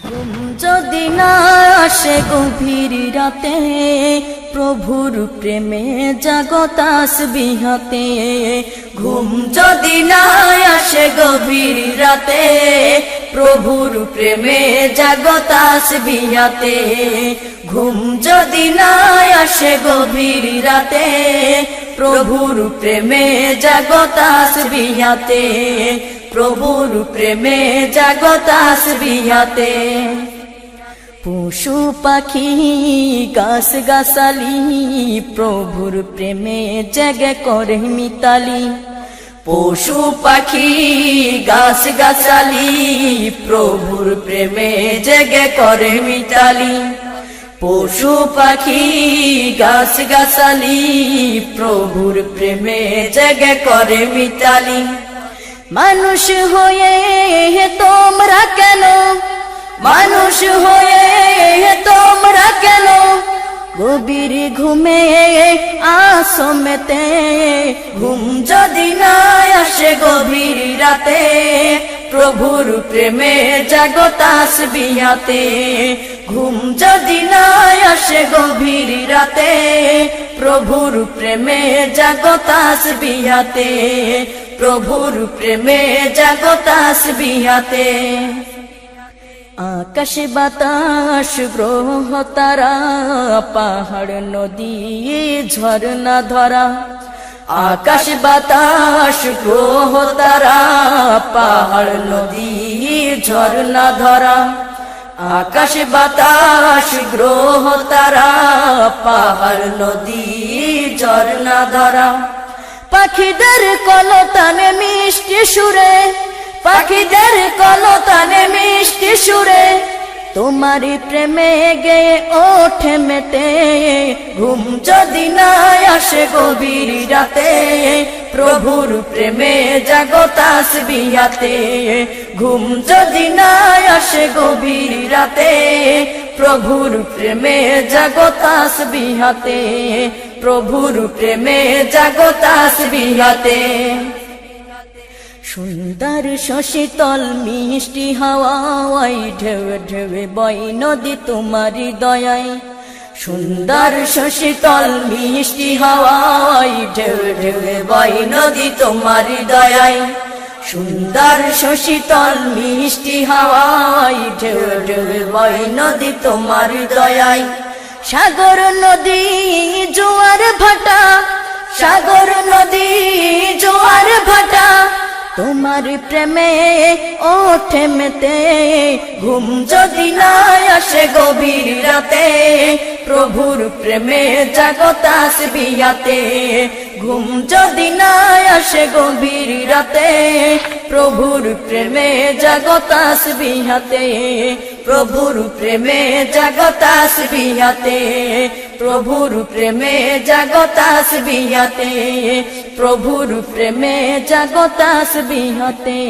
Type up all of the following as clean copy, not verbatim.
ঘুম যদি না আসে গভীর রাতে, প্রভুর প্রেমে জাগো তাসবিহ হাতে। ঘুম যদি না আসে গভীর রাতে, প্রভুর প্রেমে জাগো তাসবিহ হাতে। ঘুম যদি না আসে গভীর রাতে, প্রভুর প্রেমে জাগো তাসবিহ হাতে। প্রভুর প্রেমে জাগো তাসবিহ হাতে। পশু পাখি গাছ গাছালি, প্রভুর প্রেমে জেগে করে মিতালি। পশু পাখি গাছ গাছালি, প্রভুর প্রেমে জেগে করে মিতালি। পশু পাখি গাছ গাছালি, প্রভুর প্রেমে জেগে করে মিতালি। মানুষ হয়ে তোমরা কেন, মানুষ হয়ে তোমরা কেন গভীর ঘুমে আসো মেতে। ঘুম যদি না আসে গভীর রাতে, প্রভুর প্রেমে জাগো তাসবিহ হাতে। ঘুম যদি না আসে গভীর রাতে, প্রভুর প্রেমে জাগো তাসবিহ হাতে। প্রভুর প্রেমে জাগো তাসবিহ হাতে। আকাশ বাতাস গ্রহ তারা, পাহাড় নদী ঝরনা ধরা। আকাশ বাতাস গ্রহ তারা, পাহাড় নদী ঝরনা ধরা। আকাশ বাতাস গ্রহ তারা, পাহাড় নদী ঝরনা ধরা। পাখিদের কলতানে মিষ্টি সুরে, পাখিদের কলতানে মিষ্টি সুরে, তোমারি প্রেমে গেয়ে ওঠে মেতে। ঘুম যদি না আসে গভীর রাতে, প্রভুর প্রেমে জাগো তাসবিহ হাতে। ঘুম যদি না আসে গভীর রাতে, প্রভুর প্রেমে জাগো তাসবিহ হাতে। প্রভুর প্রেমে জাগো তাসবিহ হাতে। সুন্দর শশীতল মিষ্টি হাওয়ায়, ঢেউ ঢেউ বয় নদী তোমারি দয়ায়। সুন্দর শশীতল মিষ্টি হাওয়ায়, ঢেউ ঢেউ বয় নদী তোমারি দয়ায়। সুন্দর শশীতল মিষ্টি হাওয়ায়, ঢেউ ঢেউ বয় নদী তোমারি দয়ায়। সাগর নদী জোয়ার ভাটা, সাগর নদী জোয়ার ভাটা, তোমার প্রেমে ওঠে মেতে। ঘুম যদি না আসে গভীর রাতে, প্রভুর প্রেমে জাগো তাসবিহ হাতে। ঘুম যদি না আসে গভীর রাতে, প্রভুর প্রেমে জাগো তাসবিহ হাতে। প্রভুর প্রেমে জাগো তাসবিহ হাতে। প্রভুর প্রেমে জাগো তাসবিহ হাতে। প্রভুর প্রেমে জাগো তাসবিহ হাতে।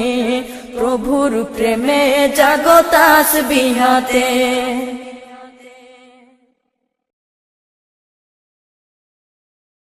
প্রভুর প্রেমে জাগো তাসবিহ হাতে।